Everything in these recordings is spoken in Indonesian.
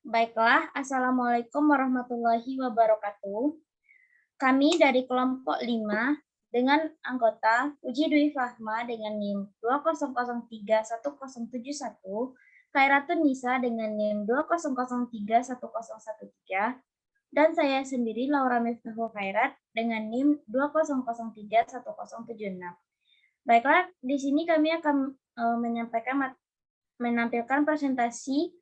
Baiklah, Assalamualaikum warahmatullahi wabarakatuh. Kami dari kelompok 5 dengan anggota Puji Dwi Fahma dengan NIM 200310711, Khairatun Nisa dengan NIM 200310113, dan saya sendiri Laura Miftahul Khairat dengan NIM 200310706. Baiklah, di sini kami akan menampilkan presentasi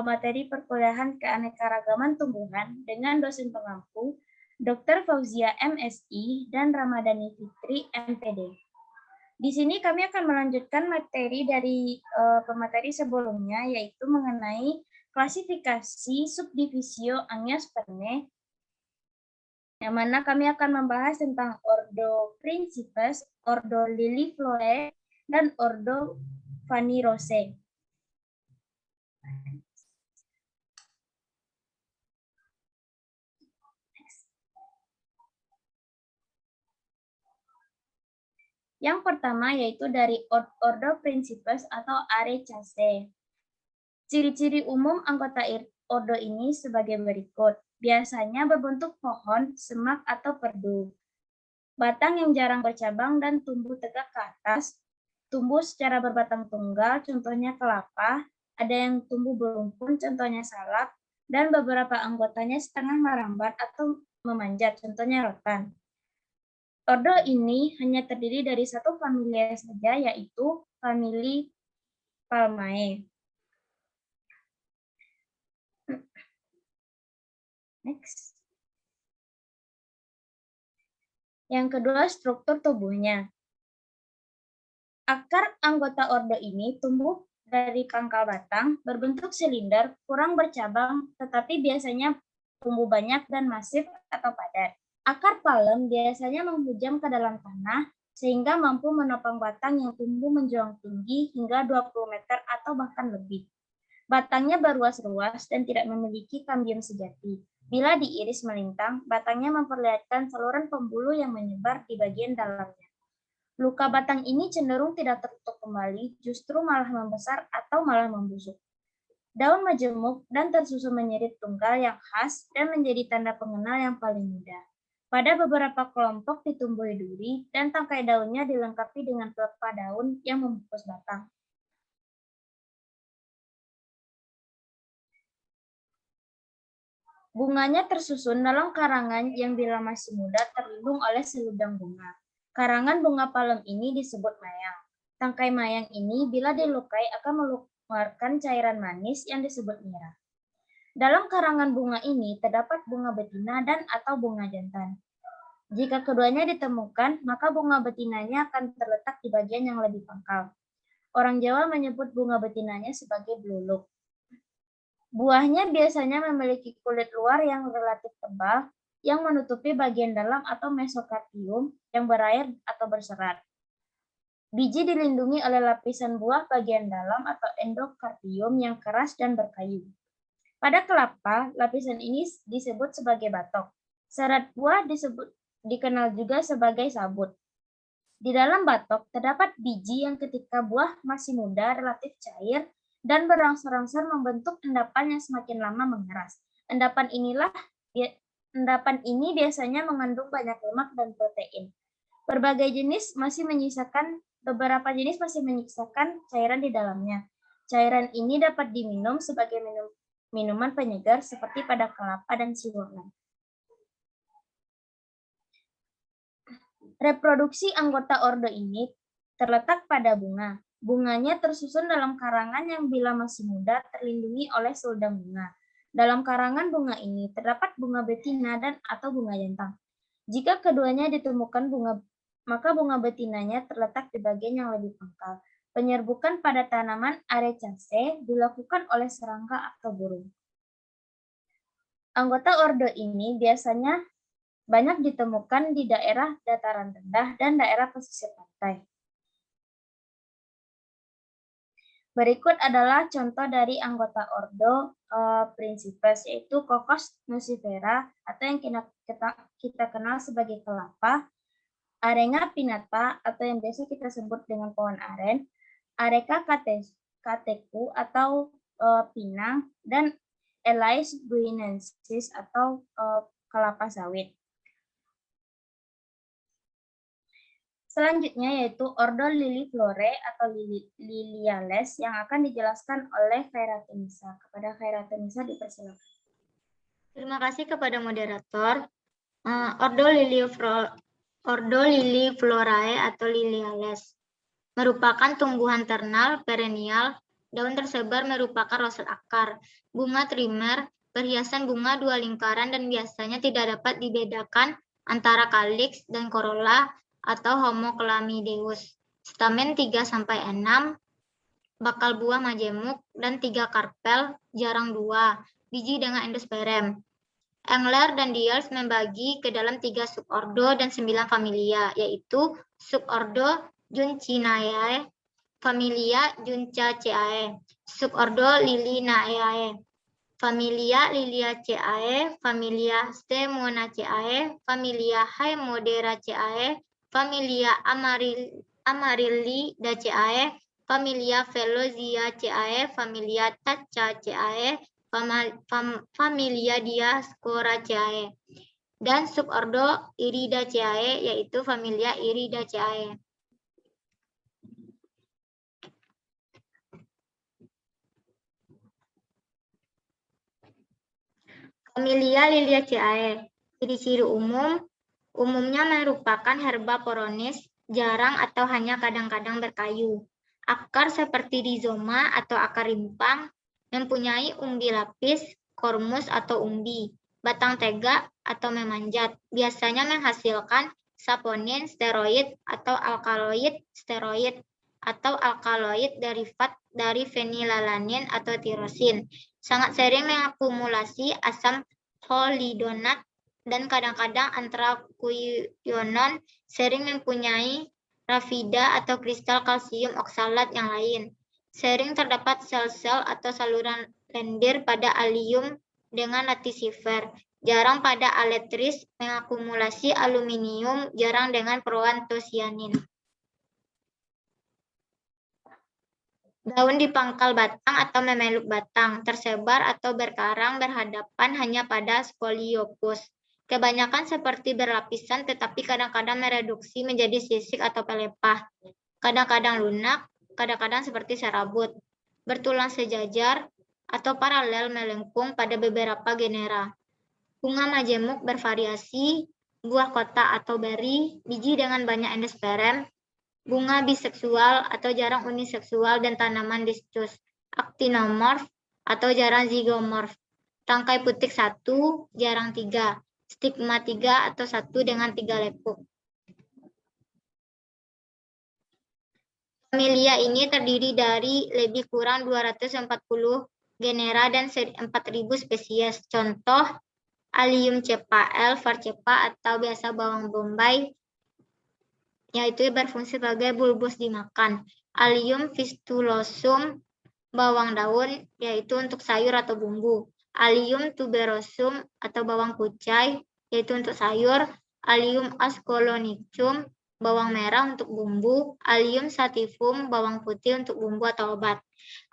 materi perkuliahan keanekaragaman tumbuhan dengan dosen pengampu Dr. Fauzia MSI dan Ramadhani Fitri MPD. Di sini kami akan melanjutkan materi dari pemateri sebelumnya, yaitu mengenai klasifikasi subdivisio Angiospermae, yang mana kami akan membahas tentang ordo Principes, ordo Liliflorae, dan ordo Phanerosae. Yang pertama yaitu dari ordo Principes atau Arecaceae. Ciri-ciri umum anggota ordo ini sebagai berikut. Biasanya berbentuk pohon, semak, atau perdu. Batang yang jarang bercabang dan tumbuh tegak ke atas. Tumbuh secara berbatang tunggal, contohnya kelapa. Ada yang tumbuh berumpun, contohnya salak. Dan beberapa anggotanya setengah merambat atau memanjat, contohnya rotan. Ordo ini hanya terdiri dari satu familia saja, yaitu famili Palmae. Next. Yang kedua, struktur tubuhnya. Akar anggota ordo ini tumbuh dari pangkal batang, berbentuk silinder, kurang bercabang, tetapi biasanya tumbuh banyak dan masif atau padat. Akar palem biasanya menghujam ke dalam tanah, sehingga mampu menopang batang yang tumbuh menjulang tinggi hingga 20 meter atau bahkan lebih. Batangnya berruas-ruas dan tidak memiliki kambium sejati. Bila diiris melintang, batangnya memperlihatkan saluran pembuluh yang menyebar di bagian dalamnya. Luka batang ini cenderung tidak tertutup kembali, justru malah membesar atau malah membusuk. Daun majemuk dan tersusun menyerit tunggal yang khas dan menjadi tanda pengenal yang paling mudah. Pada beberapa kelompok ditumbuhi duri dan tangkai daunnya dilengkapi dengan pelepah daun yang membungkus batang. Bunganya tersusun dalam karangan yang bila masih muda terlindung oleh selubang bunga. Karangan bunga palem ini disebut mayang. Tangkai mayang ini bila dilukai akan mengeluarkan cairan manis yang disebut nira. Dalam karangan bunga ini terdapat bunga betina dan atau bunga jantan. Jika keduanya ditemukan, maka bunga betinanya akan terletak di bagian yang lebih pangkal. Orang Jawa menyebut bunga betinanya sebagai bluluk. Buahnya biasanya memiliki kulit luar yang relatif tebal, yang menutupi bagian dalam atau mesokarpium yang berair atau berserat. Biji dilindungi oleh lapisan buah bagian dalam atau endokarpium yang keras dan berkayu. Pada kelapa, lapisan ini disebut sebagai batok. Serat buah dikenal juga sebagai sabut. Di dalam batok terdapat biji yang ketika buah masih muda relatif cair dan berangsur-angsur membentuk endapan yang semakin lama mengeras. Endapan ini biasanya mengandung banyak lemak dan protein. Beberapa jenis masih menyisakan cairan di dalamnya. Cairan ini dapat diminum sebagai minuman penyegar seperti pada kelapa dan siwalan. Reproduksi anggota ordo ini terletak pada bunga. Bunganya tersusun dalam karangan yang bila masih muda terlindungi oleh selendang bunga. Dalam karangan bunga ini terdapat bunga betina dan atau bunga jantan. Jika keduanya ditemukan maka bunga betinanya terletak di bagian yang lebih pangkal. Penyerbukan pada tanaman Arecaceae dilakukan oleh serangga atau burung. Anggota ordo ini biasanya banyak ditemukan di daerah dataran rendah dan daerah pesisir pantai. Berikut adalah contoh dari anggota ordo Principes, yaitu Cocos nucifera atau yang kita kenal sebagai kelapa, Arenga pinnata atau yang biasa kita sebut dengan pohon aren, Areca catechu atau pinang, dan Elais guinensis atau kelapa sawit. Selanjutnya yaitu ordo Liliflorae atau Liliales yang akan dijelaskan oleh Khairatun-Nisa. Kepada Khairatun-Nisa dipersilakan. Terima kasih kepada moderator. Ordo Liliflorae atau Liliales merupakan tumbuhan ternal perennial. Daun tersebar merupakan roset akar. Bunga trimer, perhiasan bunga dua lingkaran dan biasanya tidak dapat dibedakan antara calyx dan corolla atau Homo chlamydeus. Stamen 3-6, bakal buah majemuk dan 3 karpel, jarang 2, biji dengan endosperem. Engler dan Diels membagi ke dalam 3 subordo dan 9 familia, yaitu subordo Juncinae, familia Juncaceae, subordo Lilinaceae, familia Liliaceae, familia Stemonaceae, familia Haemoderaceae, familia Amaryllidaceae, familia Veloziaceae, familia Taccaceae, familia Diascoraceae, dan subordo Iridaceae, yaitu familia Iridaceae. Familia Liliaceae, ciri-ciri umumnya merupakan herba poronis, jarang atau hanya kadang-kadang berkayu. Akar seperti rizoma atau akar rimpang, mempunyai umbi lapis, kormus atau umbi, batang tegak atau memanjat, biasanya menghasilkan saponin steroid atau alkaloid steroid atau alkaloid derivat dari fenilalanin atau tirosin. Sangat sering mengakumulasi asam holidonat dan kadang-kadang antraquinonon, sering mempunyai rafida atau kristal kalsium oksalat yang lain. Sering terdapat sel-sel atau saluran lendir pada Allium dengan laticifer. Jarang pada Aletris, mengakumulasi aluminium, jarang dengan proantosianin. Daun di pangkal batang atau memeluk batang, tersebar atau berkarang berhadapan hanya pada spoliopus. Kebanyakan seperti berlapisan tetapi kadang-kadang mereduksi menjadi sisik atau pelepah. Kadang-kadang lunak, kadang-kadang seperti serabut. Bertulang sejajar atau paralel melengkung pada beberapa genera. Bunga majemuk bervariasi, buah kotak atau beri, biji dengan banyak endosperem, bunga biseksual atau jarang uniseksual dan tanaman discus, actinomorph atau jarang zygomorph, tangkai putik 1, jarang 3, stigma 3 atau 1 dengan 3 lepuk. Familia ini terdiri dari lebih kurang 240 genera dan 4.000 spesies. Contoh, Allium cepa, L. varcepa atau biasa bawang bombay, yaitu berfungsi sebagai bulbus dimakan. Allium fistulosum, bawang daun, yaitu untuk sayur atau bumbu. Allium tuberosum atau bawang kucai, yaitu untuk sayur. Allium ascolonicum, bawang merah untuk bumbu. Allium sativum, bawang putih untuk bumbu atau obat.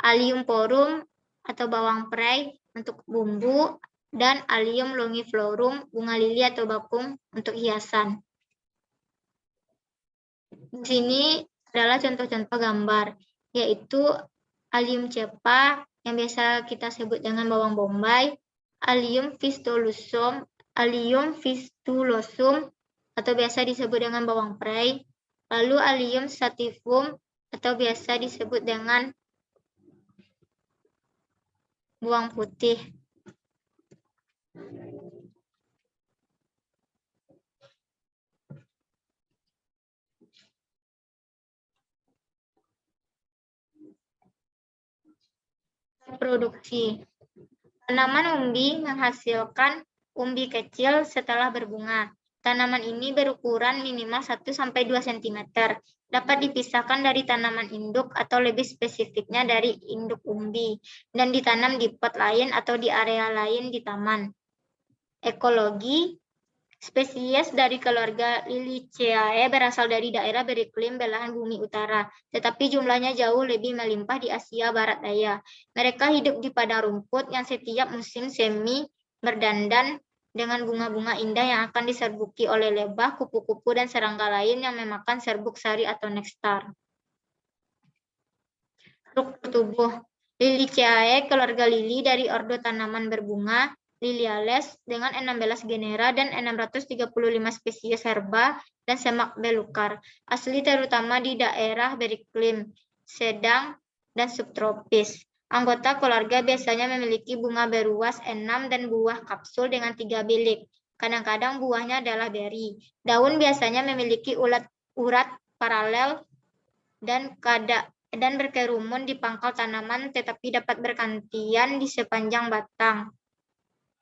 Allium porum atau bawang prei untuk bumbu. Dan Allium longiflorum, bunga lili atau bakung untuk hiasan. Di sini adalah contoh-contoh gambar, yaitu Allium cepa yang biasa kita sebut dengan bawang bombay, Allium fistulosum atau biasa disebut dengan bawang prei, lalu Allium sativum atau biasa disebut dengan bawang putih. Produksi. Tanaman umbi menghasilkan umbi kecil setelah berbunga. Tanaman ini berukuran minimal 1-2 cm. Dapat dipisahkan dari tanaman induk atau lebih spesifiknya dari induk umbi dan ditanam di pot lain atau di area lain di taman. Ekologi. Spesies dari keluarga Liliaceae berasal dari daerah beriklim belahan bumi utara, tetapi jumlahnya jauh lebih melimpah di Asia Barat Daya. Mereka hidup di padang rumput yang setiap musim semi berdandan dengan bunga-bunga indah yang akan diserbuki oleh lebah, kupu-kupu, dan serangga lain yang memakan serbuk sari atau nektar. Struktur tubuh Liliaceae, keluarga lili dari ordo tanaman berbunga, Liliales dengan 16 genera dan 635 spesies herba dan semak belukar, asli terutama di daerah beriklim sedang dan subtropis. Anggota keluarga biasanya memiliki bunga beruas 6 dan buah kapsul dengan 3 bilik. Kadang-kadang buahnya adalah beri. Daun biasanya memiliki urat paralel dan berkerumun di pangkal tanaman tetapi dapat bergantian di sepanjang batang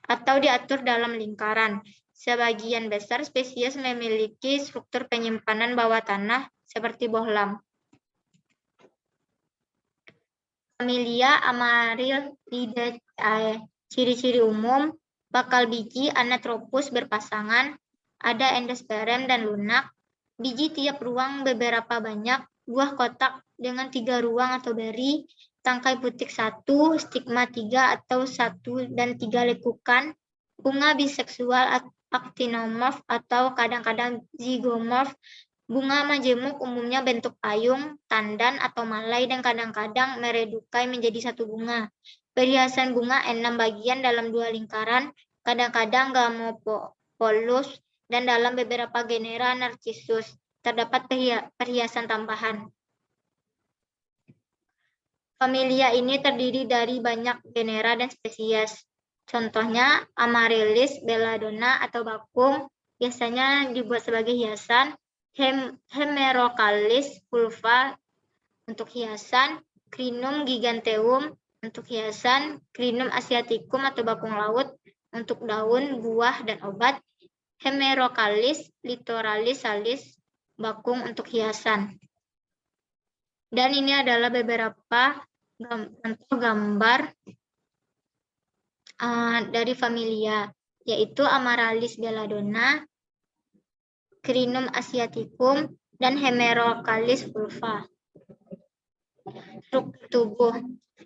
atau diatur dalam lingkaran. Sebagian besar spesies memiliki struktur penyimpanan bawah tanah seperti bohlam. Familia Amaryllidaceae. Ciri-ciri umum, bakal biji anatropus berpasangan, ada endosperm dan lunak, biji tiap ruang beberapa banyak, buah kotak dengan 3 ruang atau beri, tangkai putik 1, stigma 3 atau 1 dan 3 lekukan, bunga biseksual actinomorph atau kadang-kadang zygomorph. Bunga majemuk umumnya bentuk payung, tandan, atau malai dan kadang-kadang meredukai menjadi satu bunga. Perhiasan bunga 6 bagian dalam 2 lingkaran, kadang-kadang gamopolus, dan dalam beberapa genera Narcissus terdapat perhiasan tambahan. Familia ini terdiri dari banyak genera dan spesies. Contohnya Amaryllis belladonna atau bakung biasanya dibuat sebagai hiasan, Hemerocallis fulva untuk hiasan, Crinum giganteum untuk hiasan, Crinum asiaticum atau bakung laut untuk daun, buah, dan obat, Hemerocallis littoralis salis bakung untuk hiasan. Dan ini adalah beberapa contoh gambar dari familia, yaitu Amaryllis belladonna, Crinum asiaticum, dan Hemerocallis fulva. Struktur tubuh.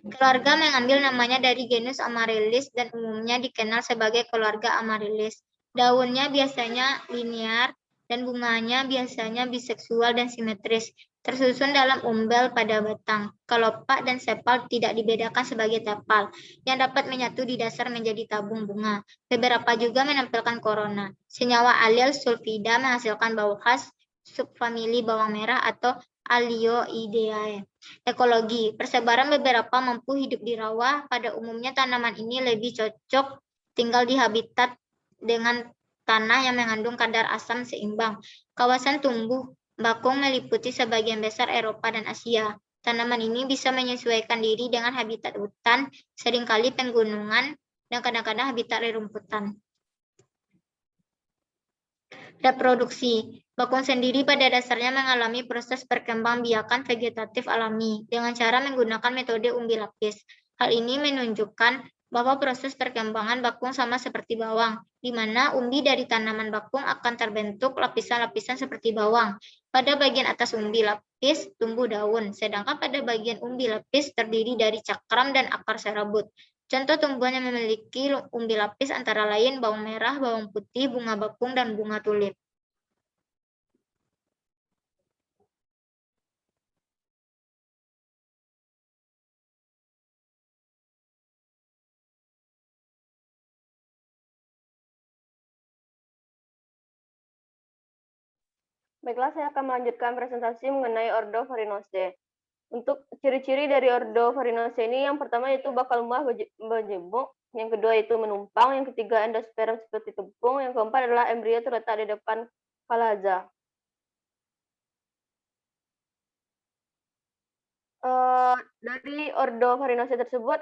Keluarga mengambil namanya dari genus Amaryllis dan umumnya dikenal sebagai keluarga Amaryllis. Daunnya biasanya linear dan bunganya biasanya biseksual dan simetris, tersusun dalam umbel pada batang. Kelopak dan sepal tidak dibedakan sebagai tepal, yang dapat menyatu di dasar menjadi tabung bunga. Beberapa juga menampilkan korona. Senyawa alil sulfida menghasilkan bau khas subfamili bawang merah atau Alioideae. Ekologi. Persebaran beberapa mampu hidup di rawa. Pada umumnya tanaman ini lebih cocok tinggal di habitat dengan tanah yang mengandung kadar asam seimbang. Kawasan tumbuh bakung meliputi sebagian besar Eropa dan Asia. Tanaman ini bisa menyesuaikan diri dengan habitat hutan, seringkali pegunungan, dan kadang-kadang habitat rerumputan. Reproduksi. Bakung sendiri pada dasarnya mengalami proses perkembangbiakan vegetatif alami dengan cara menggunakan metode umbi lapis. Hal ini menunjukkan bahwa proses perkembangan bakung sama seperti bawang, di mana umbi dari tanaman bakung akan terbentuk lapisan-lapisan seperti bawang. Pada bagian atas umbi lapis tumbuh daun, sedangkan pada bagian umbi lapis terdiri dari cakram dan akar serabut. Contoh tumbuhan yang memiliki umbi lapis antara lain bawang merah, bawang putih, bunga bakung, dan bunga tulip. Baiklah, saya akan melanjutkan presentasi mengenai ordo Farinaceae. Untuk ciri-ciri dari ordo Farinaceae ini, yang pertama yaitu bakal buah berjembuk, yang kedua itu menumpang, yang ketiga endosperm seperti tepung, yang keempat adalah embrio terletak di depan kalaza. Dari ordo Farinaceae tersebut,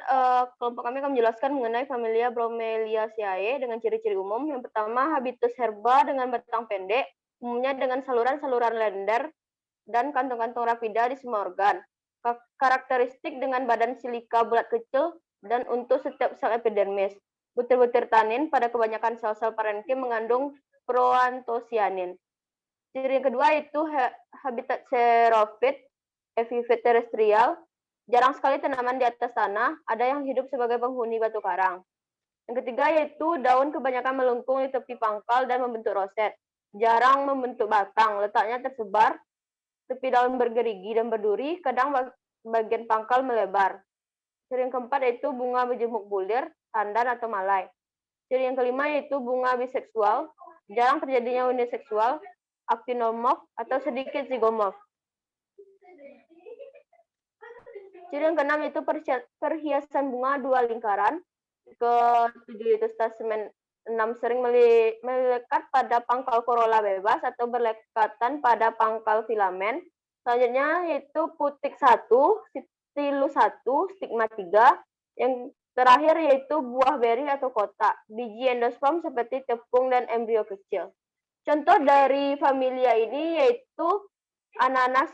kelompok kami akan menjelaskan mengenai familia Bromeliaceae dengan ciri-ciri umum. Yang pertama, habitus herba dengan batang pendek, umumnya dengan saluran-saluran lender dan kantung-kantung rapida di semua organ. Karakteristik dengan badan silika bulat kecil dan untuk setiap sel epidermis. Butir-butir tanin pada kebanyakan sel-sel parenkim mengandung proanthocyanin. Ciri yang kedua itu habitat xerophyte, epiphyte terestrial. Jarang sekali tanaman di atas tanah, ada yang hidup sebagai penghuni batu karang. Yang ketiga yaitu daun kebanyakan melengkung di tepi pangkal dan membentuk roset. Jarang membentuk batang, letaknya tersebar, tepi daun bergerigi dan berduri, kadang bagian pangkal melebar. Ciri yang keempat yaitu bunga berjemuk bulir, tandan atau malai. Ciri yang kelima yaitu bunga biseksual, jarang terjadinya uniseksual, actinomorph atau sedikit zigomorph. Ciri yang keenam itu perhiasan bunga dua lingkaran. Ketujuh itu stamen 6 sering melekat pada pangkal korola bebas atau berlekatan pada pangkal filamen. Selanjutnya yaitu putik 1, stilus 1, stigma 3. Yang terakhir yaitu buah beri atau kotak. Biji endosperm seperti tepung dan embrio kecil. Contoh dari familia ini yaitu Ananas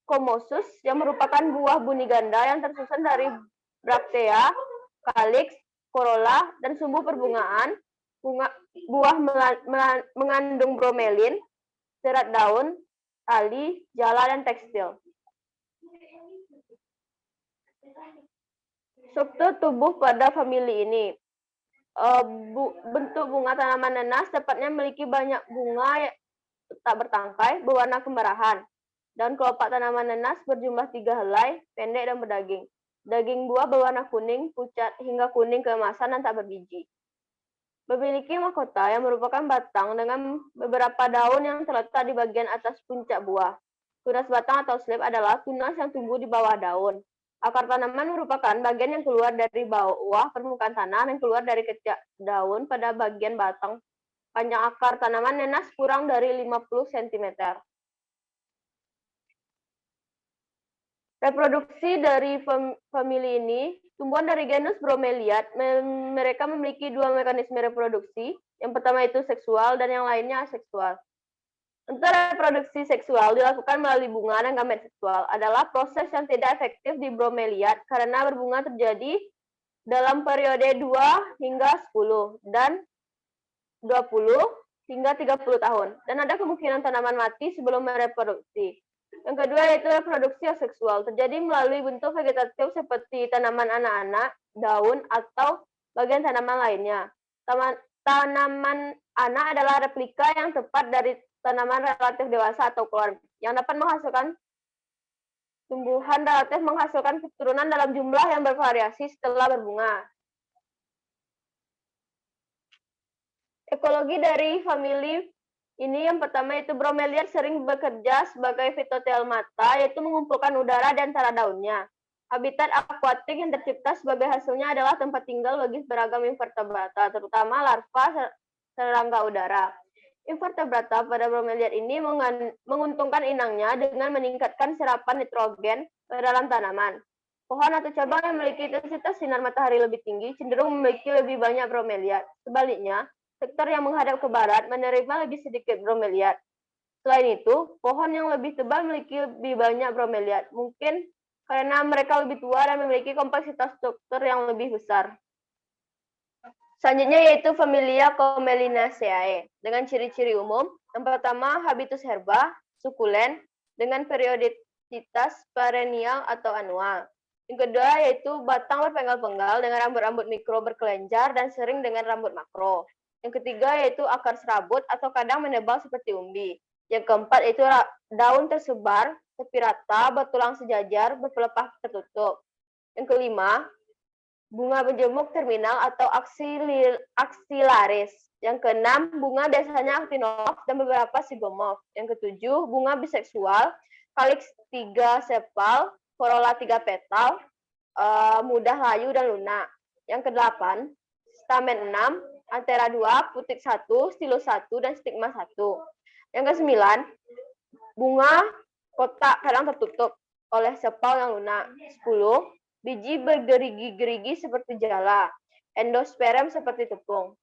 comosus yang merupakan buah buni ganda yang tersusun dari braktea, kaliks, korola, dan sumbu perbungaan. Buah mengandung bromelin, serat daun, tali, jala, dan tekstil. Struktur tubuh pada famili ini. Bentuk bunga tanaman nanas tepatnya memiliki banyak bunga tak bertangkai, berwarna kemerahan. Daun kelopak tanaman nanas berjumlah 3 helai, pendek dan berdaging. Daging buah berwarna kuning, pucat, hingga kuning keemasan dan tak berbiji. Memiliki mahkota yang merupakan batang dengan beberapa daun yang terletak di bagian atas puncak buah. Tunas batang atau slip adalah tunas yang tumbuh di bawah daun. Akar tanaman merupakan bagian yang keluar dari bawah permukaan tanah dan keluar dari ketiak daun pada bagian batang. Panjang akar tanaman nanas kurang dari 50 cm. Reproduksi dari famili ini, tumbuhan dari genus Bromeliad, mereka memiliki 2 mekanisme reproduksi. Yang pertama itu seksual dan yang lainnya aseksual. Untuk reproduksi seksual dilakukan melalui bunga dan gamet seksual adalah proses yang tidak efektif di Bromeliad karena berbunga terjadi dalam periode 2 hingga 10 dan 20 hingga 30 tahun. Dan ada kemungkinan tanaman mati sebelum mereproduksi. Yang kedua yaitu reproduksi aseksual, terjadi melalui bentuk vegetatif seperti tanaman anak-anak, daun, atau bagian tanaman lainnya. Tanaman anak adalah replika yang tepat dari tanaman relatif dewasa atau klon, yang dapat menghasilkan tumbuhan relatif menghasilkan keturunan dalam jumlah yang bervariasi setelah berbunga. Ekologi dari famili ini yang pertama itu Bromeliad sering bekerja sebagai fitotelemata, yaitu mengumpulkan udara di antara daunnya. Habitat akuatik yang tercipta sebagai hasilnya adalah tempat tinggal bagi beragam invertebrata, terutama larva serangga udara. Invertebrata pada Bromeliad ini menguntungkan inangnya dengan meningkatkan serapan nitrogen ke dalam tanaman. Pohon atau cabang yang memiliki intensitas sinar matahari lebih tinggi cenderung memiliki lebih banyak Bromeliad. Sebaliknya, sektor yang menghadap ke barat menerima lebih sedikit Bromeliad. Selain itu, pohon yang lebih tebal memiliki lebih banyak Bromeliad. Mungkin karena mereka lebih tua dan memiliki kompleksitas struktur yang lebih besar. Selanjutnya yaitu familia Commelinaceae dengan ciri-ciri umum. Yang pertama, habitus herba, sukulen, dengan periodicitas perennial atau anual. Yang kedua yaitu batang berpenggal-penggal dengan rambut-rambut mikro berkelenjar dan sering dengan rambut makro. Yang ketiga yaitu akar serabut atau kadang menebal seperti umbi. Yang keempat yaitu daun tersebar, tepi rata, bertulang sejajar, berpelepah tertutup. Yang kelima, bunga berjemuk terminal atau aksilaris. Yang keenam, bunga biasanya actinomorph dan beberapa zigomorph. Yang ketujuh, bunga biseksual, kaliks 3 sepal, korola 3 petal, mudah layu dan lunak. Yang kedelapan, stamen 6, antera 2, putik 1, stilus 1, dan stigma 1. Yang kesembilan, bunga kotak kadang tertutup oleh sepal yang lunak. 10, biji bergerigi-gerigi seperti jala, endosperm seperti tepung.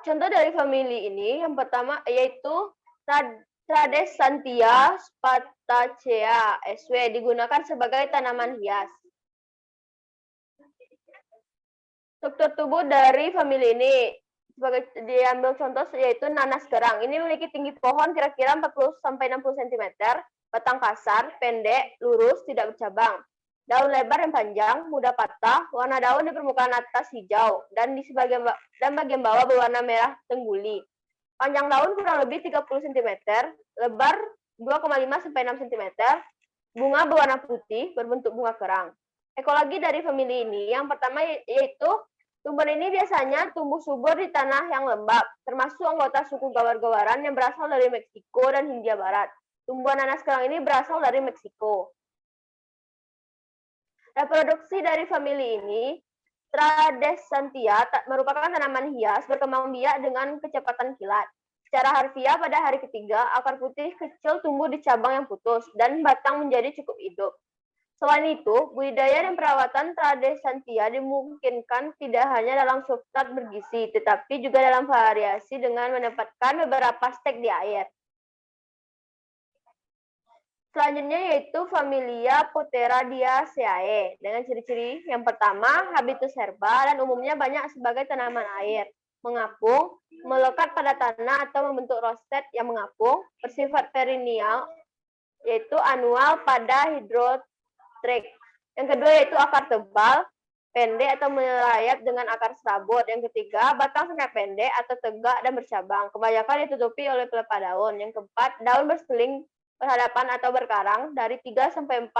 Contoh dari famili ini yang pertama yaitu Tradescantia spatacea SW digunakan sebagai tanaman hias. Struktur tubuh dari famili ini sebagai diambil contoh yaitu nanas kerang. Ini memiliki tinggi pohon kira-kira 40 sampai 60 cm, batang kasar, pendek, lurus, tidak bercabang. Daun lebar dan panjang, mudah patah, warna daun di permukaan atas hijau dan di bagian bawah berwarna merah tengguli. Panjang daun kurang lebih 30 cm, lebar 2,5 sampai 6 cm. Bunga berwarna putih berbentuk bunga kerang. Ekologi dari famili ini yang pertama yaitu tumbuhan ini biasanya tumbuh subur di tanah yang lembab, termasuk anggota suku gawar-gawaran yang berasal dari Meksiko dan Hindia Barat. Tumbuhan nanas kerang ini berasal dari Meksiko. Reproduksi dari famili ini, Tradescantia merupakan tanaman hias berkembang biak dengan kecepatan kilat. Secara harfiah pada hari ketiga, akar putih kecil tumbuh di cabang yang putus dan batang menjadi cukup hidup. Selain itu, budidaya dan perawatan Tradescantia dimungkinkan tidak hanya dalam substrat bergizi, tetapi juga dalam variasi dengan menempatkan beberapa stek di air. Selanjutnya yaitu familia Poteraceae dengan ciri-ciri yang pertama habitus herba dan umumnya banyak sebagai tanaman air, mengapung, melekat pada tanah atau membentuk roset yang mengapung, bersifat perennial yaitu anual pada hidrotrik. Yang kedua yaitu akar tebal, pendek atau merayap dengan akar serabut. Yang ketiga, batang sangat pendek atau tegak dan bercabang. Kebanyakan ditutupi oleh pelepah daun. Yang keempat, daun berseling berhadapan atau berkarang dari 3 sampai 4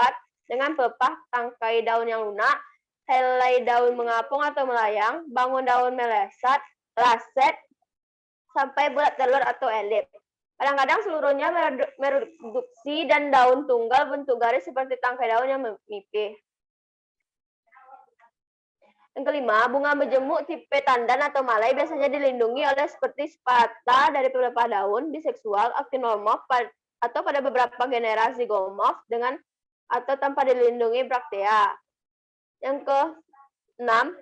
dengan pelepah tangkai daun yang lunak, helai daun mengapung atau melayang, bangun daun melesat, laset, sampai bulat telur atau elip. Kadang-kadang seluruhnya mereduksi dan daun tunggal bentuk garis seperti tangkai daun yang memipih. Yang kelima, bunga berjemuk tipe tandan atau malai biasanya dilindungi oleh seperti spata dari pelepah daun, biseksual, actinomorph, atau pada beberapa generasi zygomorph dengan atau tanpa dilindungi braktea. Yang keenam,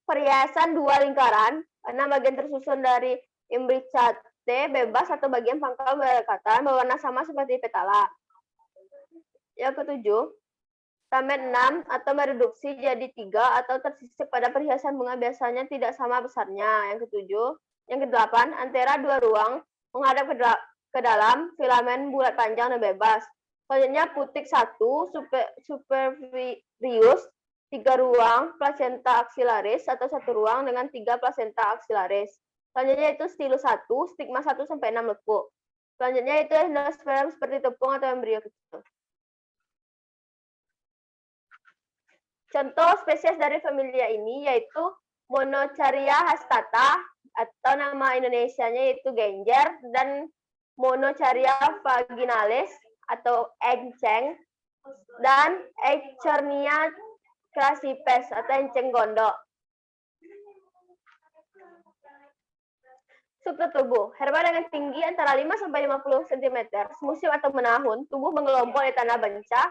perhiasan dua lingkaran, karena bagian tersusun dari imbricate bebas atau bagian pangkal berkatan berwarna sama seperti petala. Yang ketujuh, tamet 6 atau mereduksi jadi 3 atau tersisip pada perhiasan bunga biasanya tidak sama besarnya. Yang ketujuh, yang kedelapan, antera dua ruang menghadap ke dalam filamen bulat panjang dan bebas. Selanjutnya putik 1, supervirius, 3 ruang placenta axillaris atau 1 ruang dengan 3 placenta axillaris. Selanjutnya itu stilus 1, stigma 1 sampai 6 lekuk. Selanjutnya itu endosperm seperti tepung atau embrio kecil. Contoh spesies dari familia ini yaitu Monocharia hastata atau nama Indonesianya yaitu genjer dan Monocharia vaginalis atau enceng dan Eichhornia crassipes atau enceng gondok. Struktur tubuh. Herba dengan tinggi antara 5 sampai 50 cm, semusim atau menahun, tubuh mengelompok di tanah bencah.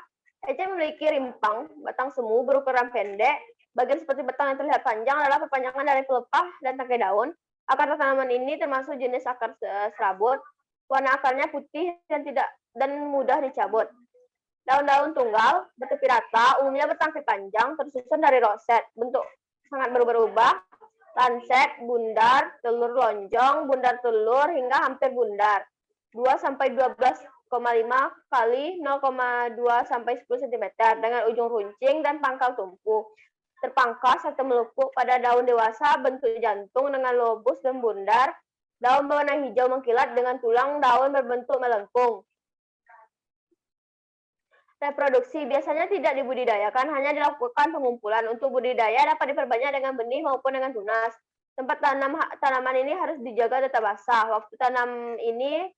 Eceng memiliki rimpang, batang semu berukuran pendek. Bagian seperti batang yang terlihat panjang adalah perpanjangan dari pelepah dan tangkai daun. Akar tanaman ini termasuk jenis akar serabut. Warna akarnya putih dan mudah dicabut. Daun-daun tunggal, bertepi rata, umumnya bertangkai panjang, tersusun dari roset. Bentuk sangat berubah-ubah, lancet, bundar, telur lonjong, bundar telur, hingga hampir bundar. 2 sampai 12,5 kali 0,2 sampai 10 cm dengan ujung runcing dan pangkal tumpu. Terpangkas atau melupuk pada daun dewasa bentuk jantung dengan lobus dan bundar. Daun berwarna hijau mengkilat dengan tulang daun berbentuk melengkung. Reproduksi biasanya tidak dibudidayakan, hanya dilakukan pengumpulan. Untuk budidaya dapat diperbanyak dengan benih maupun dengan tunas. Tempat tanaman ini harus dijaga tetap basah. Waktu tanam ini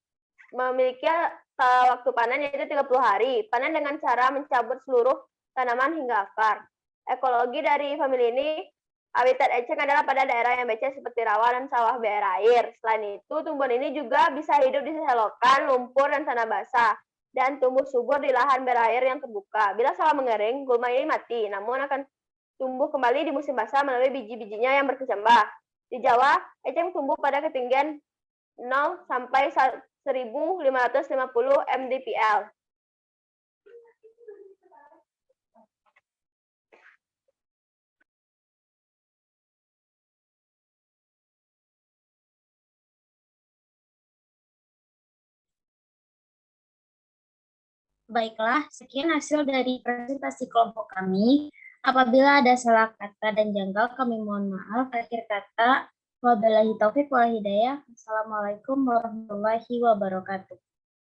memiliki waktu panen yaitu 30 hari. Panen dengan cara mencabut seluruh tanaman hingga akar. Ekologi dari famili ini, habitat eceng adalah pada daerah yang becek seperti rawa dan sawah berair air. Selain itu, tumbuhan ini juga bisa hidup di selokan, lumpur, dan tanah basah, dan tumbuh subur di lahan berair yang terbuka. Bila sawah mengering, gulma ini mati, namun akan tumbuh kembali di musim basah melalui biji-bijinya yang berkecambah. Di Jawa, eceng tumbuh pada ketinggian 0 sampai 1,5 1550 mdpl. Baiklah, sekian hasil dari presentasi kelompok kami. Apabila ada salah kata dan janggal, kami mohon maaf. Akhir kata, wabillahi taufiq wal hidayah. Assalamualaikum warahmatullahi wabarakatuh.